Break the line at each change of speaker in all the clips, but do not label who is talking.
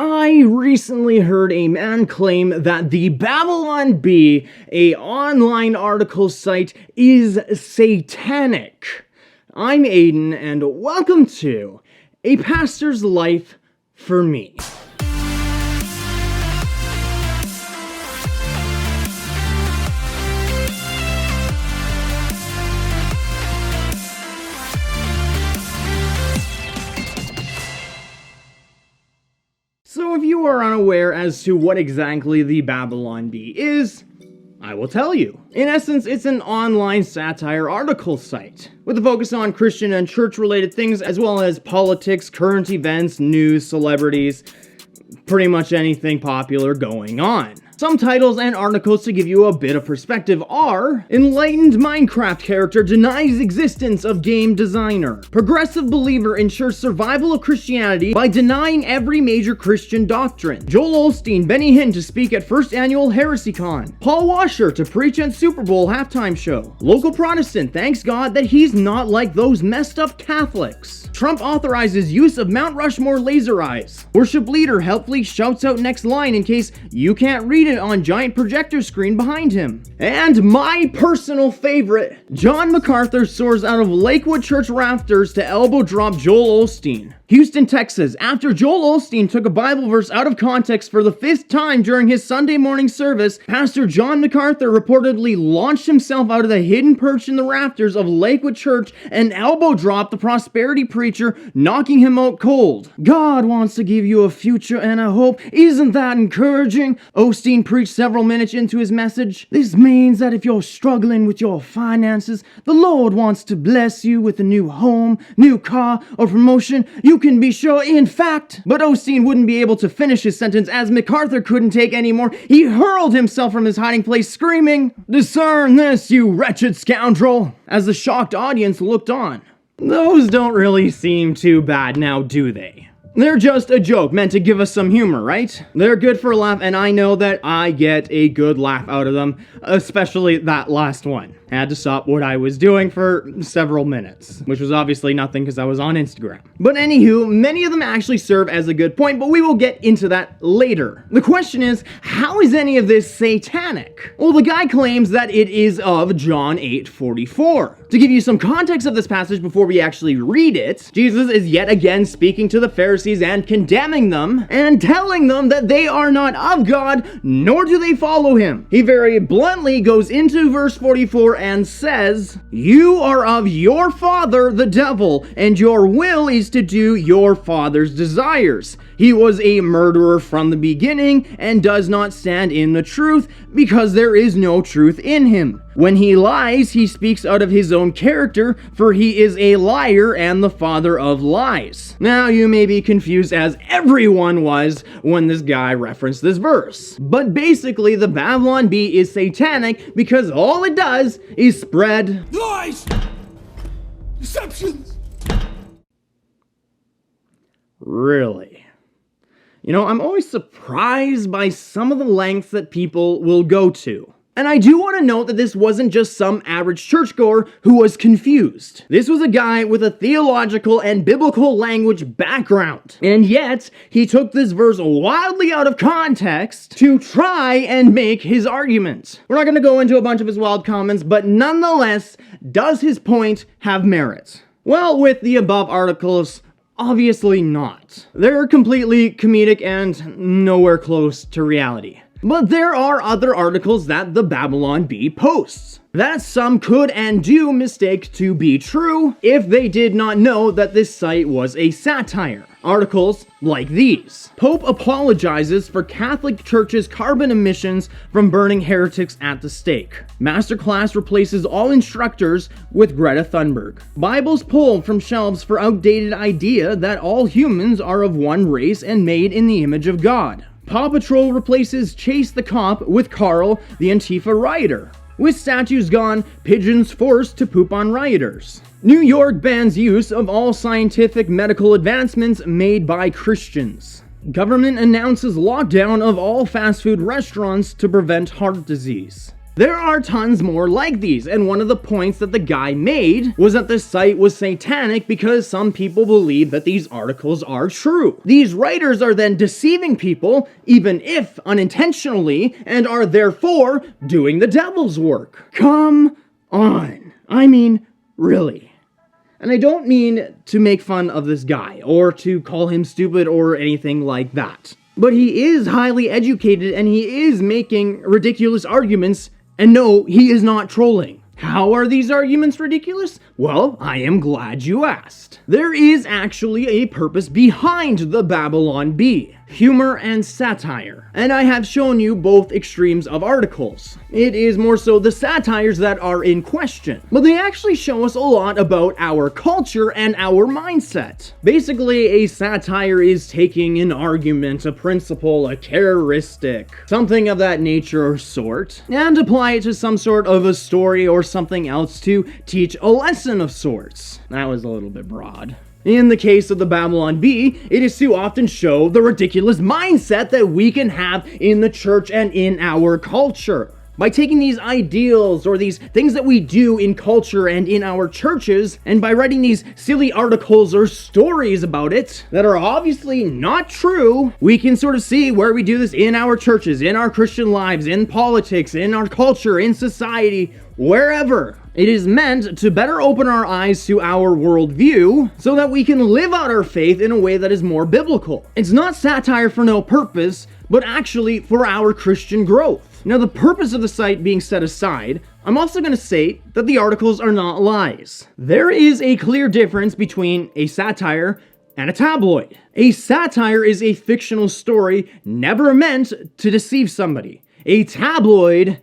I recently heard a man claim that the Babylon Bee, a online article site, is satanic. I'm Aiden, and welcome to A Pastor's Life for Me. So if you are unaware as to what exactly the Babylon Bee is, I will tell you. In essence, it's an online satire article site, with a focus on Christian and church-related things, as well as politics, current events, news, celebrities, pretty much anything popular going on. Some titles and articles to give you a bit of perspective are: Enlightened Minecraft character denies existence of game designer. Progressive believer ensures survival of Christianity by denying every major Christian doctrine. Joel Osteen, Benny Hinn to speak at first annual HeresyCon. Paul Washer to preach at Super Bowl halftime show. Local Protestant thanks God that he's not like those messed up Catholics. Trump authorizes use of Mount Rushmore laser eyes. Worship leader helpfully shouts out next line in case you can't read it on giant projector screen behind him. And my personal favorite, John MacArthur soars out of Lakewood church rafters to elbow drop Joel Osteen. Houston, Texas, after Joel Osteen took a Bible verse out of context for the 5th time during his Sunday morning service, Pastor John MacArthur reportedly launched himself out of the hidden perch in the rafters of Lakewood Church and elbow dropped the prosperity preacher, knocking him out cold. God wants to give you a future and a hope. Isn't that encouraging? Osteen preached several minutes into his message. This means that if you're struggling with your finances, the Lord wants to bless you with a new home, new car, or promotion. You can be sure, in fact. But Osteen wouldn't be able to finish his sentence as MacArthur couldn't take anymore. He hurled himself from his hiding place, screaming, "Discern this, you wretched scoundrel!" as the shocked audience looked on. Those don't really seem too bad now, do they? They're just a joke meant to give us some humor, right? They're good for a laugh, and I know that I get a good laugh out of them, especially that last one. I had to stop what I was doing for several minutes, which was obviously nothing because I was on Instagram. But anywho, many of them actually serve as a good point, but we will get into that later. The question is, how is any of this satanic? Well, the guy claims that it is of John 8:44. To give you some context of this passage before we actually read it, Jesus is yet again speaking to the Pharisees and condemning them and telling them that they are not of God, nor do they follow him. He very bluntly goes into verse 44 and says, "You are of your father, the devil, and your will is to do your father's desires. He was a murderer from the beginning and does not stand in the truth because there is no truth in him. When he lies, he speaks out of his own character, for he is a liar and the father of lies." Now, you may be confused, as everyone was when this guy referenced this verse. But basically, the Babylon Bee is satanic because all it does is spread
lies, deceptions.
Really? You know, I'm always surprised by some of the lengths that people will go to. And I do want to note that this wasn't just some average churchgoer who was confused. This was a guy with a theological and biblical language background. And yet, he took this verse wildly out of context to try and make his argument. We're not going to go into a bunch of his wild comments, but nonetheless, does his point have merit? Well, with the above articles, obviously not. They're completely comedic and nowhere close to reality. But there are other articles that the Babylon Bee posts that some could and do mistake to be true if they did not know that this site was a satire. Articles like these. Pope apologizes for Catholic Church's carbon emissions from burning heretics at the stake. MasterClass replaces all instructors with Greta Thunberg. Bibles pulled from shelves for outdated idea that all humans are of one race and made in the image of God. Paw Patrol replaces Chase the Cop with Carl, the Antifa rioter. With statues gone, pigeons forced to poop on rioters. New York bans use of all scientific medical advancements made by Christians. Government announces lockdown of all fast food restaurants to prevent heart disease. There are tons more like these, and one of the points that the guy made was that the site was satanic because some people believe that these articles are true. These writers are then deceiving people, even if unintentionally, and are therefore doing the devil's work. Come on. I mean, really. And I don't mean to make fun of this guy, or to call him stupid or anything like that. But he is highly educated and he is making ridiculous arguments, and no, he is not trolling. How are these arguments ridiculous? Well, I am glad you asked. There is actually a purpose behind the Babylon Bee. Humor and satire. And I have shown you both extremes of articles. It is more so the satires that are in question. But they actually show us a lot about our culture and our mindset. Basically, a satire is taking an argument, a principle, a characteristic, something of that nature or sort, and apply it to some sort of a story or something else to teach a lesson of sorts. That was a little bit broad. In the case of the Babylon Bee, it is to often show the ridiculous mindset that we can have in the church and in our culture. By taking these ideals or these things that we do in culture and in our churches, and by writing these silly articles or stories about it that are obviously not true, we can sort of see where we do this in our churches, in our Christian lives, in politics, in our culture, in society, wherever. It is meant to better open our eyes to our worldview so that we can live out our faith in a way that is more biblical. It's not satire for no purpose, but actually for our Christian growth. Now, the purpose of the site being set aside, I'm also going to say that the articles are not lies. There is a clear difference between a satire and a tabloid. A satire is a fictional story never meant to deceive somebody. A tabloid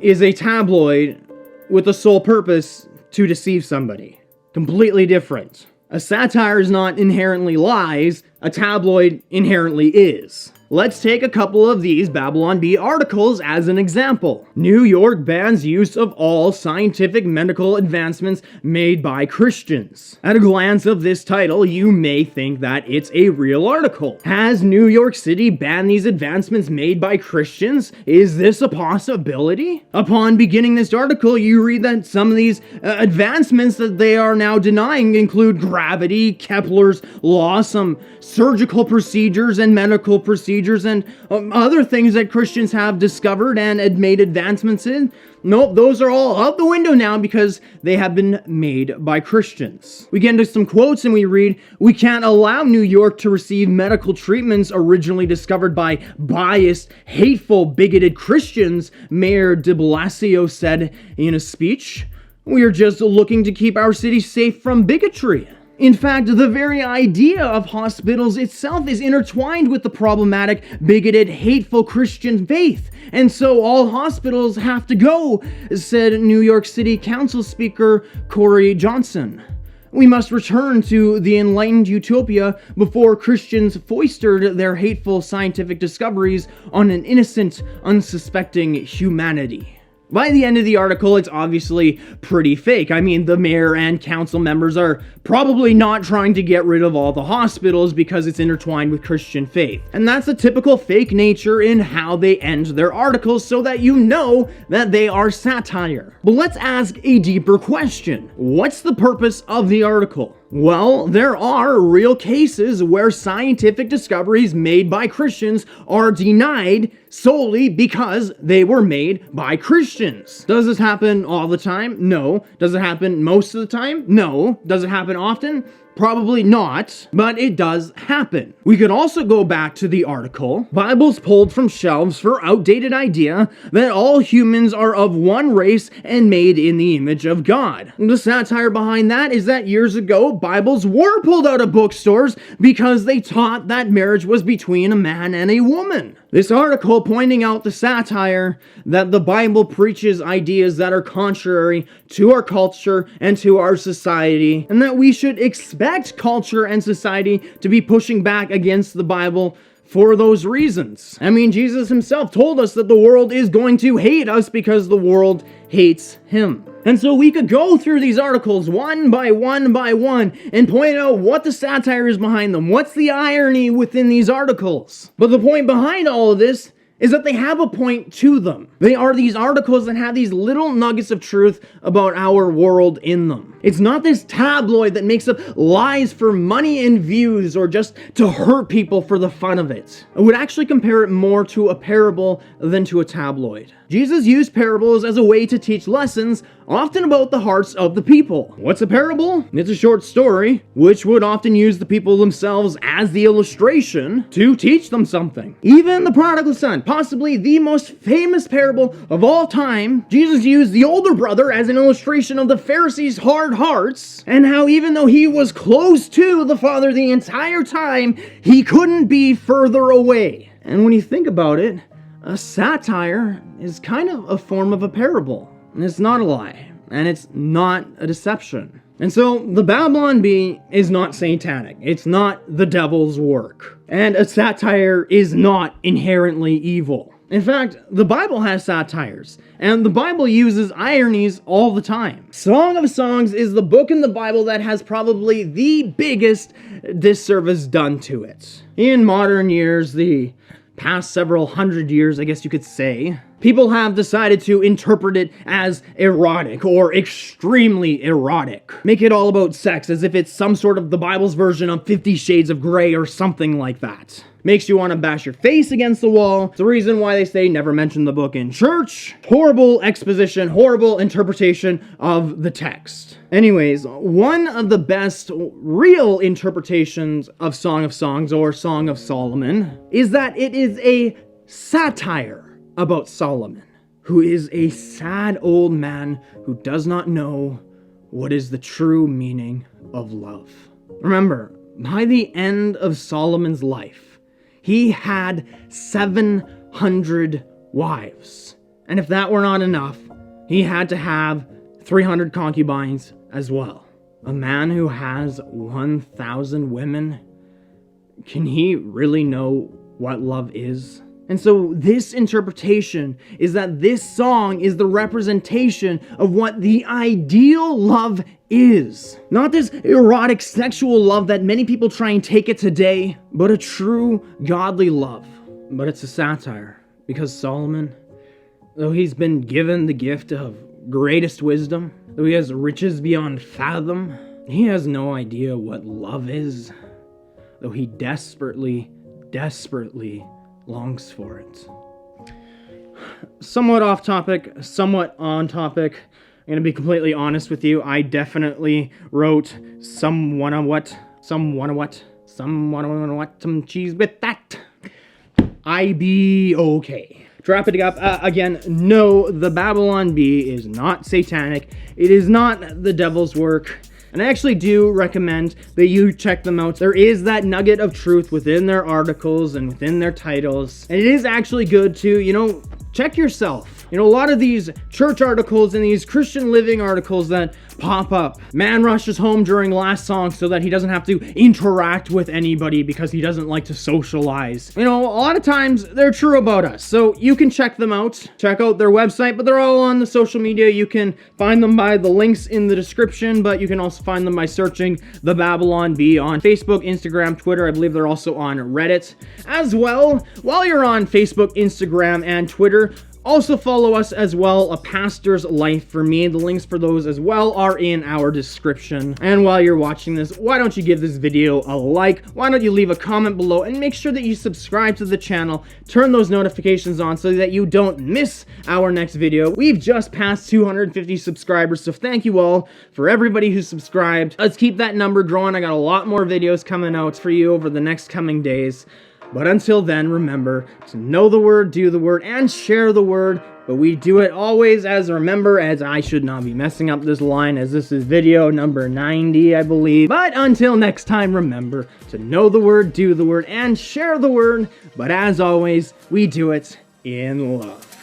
is a tabloid with the sole purpose to deceive somebody. Completely different. A satire is not inherently lies, a tabloid inherently is. Let's take a couple of these Babylon Bee articles as an example. New York bans use of all scientific medical advancements made by Christians. At a glance of this title, you may think that it's a real article. Has New York City banned these advancements made by Christians? Is this a possibility? Upon beginning this article, you read that some of these advancements that they are now denying include gravity, Kepler's law, some surgical procedures and medical procedures, and other things that Christians have discovered and had made advancements in. Nope, those are all out the window now because they have been made by Christians. We get into some quotes and we read, "We can't allow New York to receive medical treatments originally discovered by biased, hateful, bigoted Christians," Mayor de Blasio said in a speech. "We are just looking to keep our city safe from bigotry." In fact, the very idea of hospitals itself is intertwined with the problematic, bigoted, hateful Christian faith. And so all hospitals have to go, said New York City Council Speaker Corey Johnson. "We must return to the enlightened utopia before Christians foisted their hateful scientific discoveries on an innocent, unsuspecting humanity." By the end of the article, it's obviously pretty fake. I mean, the mayor and council members are probably not trying to get rid of all the hospitals because it's intertwined with Christian faith. And that's the typical fake nature in how they end their articles so that you know that they are satire. But let's ask a deeper question. What's the purpose of the article? Well, there are real cases where scientific discoveries made by Christians are denied solely because they were made by Christians. Does this happen all the time? No. Does it happen most of the time? No. Does it happen often? Probably not, but it does happen. We could also go back to the article, "Bibles pulled from shelves for outdated idea that all humans are of one race and made in the image of God." The satire behind that is that years ago, Bibles were pulled out of bookstores because they taught that marriage was between a man and a woman. This article pointing out the satire that the Bible preaches ideas that are contrary to our culture and to our society, and that we should expect culture and society to be pushing back against the Bible for those reasons. I mean, Jesus himself told us that the world is going to hate us because the world hates him. And so we could go through these articles one by one and point out what the satire is behind them. What's the irony within these articles? But the point behind all of this is that they have a point to them. They are these articles that have these little nuggets of truth about our world in them. It's not this tabloid that makes up lies for money and views or just to hurt people for the fun of it. I would actually compare it more to a parable than to a tabloid. Jesus used parables as a way to teach lessons, often about the hearts of the people. What's a parable? It's a short story, which would often use the people themselves as the illustration to teach them something. Even the prodigal son, possibly the most famous parable of all time, Jesus used the older brother as an illustration of the Pharisees' hard hearts, and how even though he was close to the father the entire time, he couldn't be further away. And when you think about it, a satire is kind of a form of a parable. And it's not a lie, and it's not a deception. And so the Babylon Bee is not satanic. It's not the devil's work. And a satire is not inherently evil. In fact, the Bible has satires, and the Bible uses ironies all the time. Song of Songs is the book in the Bible that has probably the biggest disservice done to it. In modern years, the past several hundred years, I guess you could say, people have decided to interpret it as erotic or extremely erotic. Make it all about sex as if it's some sort of the Bible's version of 50 Shades of Grey or something like that. Makes you want to bash your face against the wall. It's the reason why they say never mention the book in church. Horrible exposition, horrible interpretation of the text. Anyways, one of the best real interpretations of Song of Songs or Song of Solomon is that it is a satire about Solomon, who is a sad old man who does not know what is the true meaning of love. Remember, by the end of Solomon's life, he had 700 wives. And if that were not enough, he had to have 300 concubines as well. A man who has 1,000 women, can he really know what love is? And so this interpretation is that this song is the representation of what the ideal love is. Not this erotic sexual love that many people try and take it today, but a true godly love. But it's a satire, because Solomon, though he's been given the gift of greatest wisdom, though he has riches beyond fathom, he has no idea what love is, though he desperately longs for it. Somewhat off topic, somewhat on topic. I'm gonna be completely honest with you. I definitely wrote some cheese with that. I be okay. Wrap it up. Again, no, the Babylon Bee is not satanic. It is not the devil's work. And I actually do recommend that you check them out. There is that nugget of truth within their articles and within their titles. And it is actually good to, check yourself. A lot of these church articles and these Christian living articles that pop up. Man rushes home during last song so that he doesn't have to interact with anybody because he doesn't like to socialize. A lot of times they're true about us. So you can check them out. Check out their website, but they're all on the social media. You can find them by the links in the description, but you can also find them by searching The Babylon Bee on Facebook, Instagram, Twitter. I believe they're also on Reddit as well. While you're on Facebook, Instagram, and Twitter, also follow us as well, A Pastor's Life for Me. The links for those as well are in our description. And while you're watching this, why don't you give this video a like? Why don't you leave a comment below and make sure that you subscribe to the channel, turn those notifications on so that you don't miss our next video. We've just passed 250 subscribers, so thank you all for everybody who subscribed. Let's keep that number growing. I got a lot more videos coming out for you over the next coming days. But until then, remember to know the word, do the word, and share the word. But we do it always as I should not be messing up this line, as this is video number 90, I believe. But until next time, remember to know the word, do the word, and share the word. But as always, we do it in love.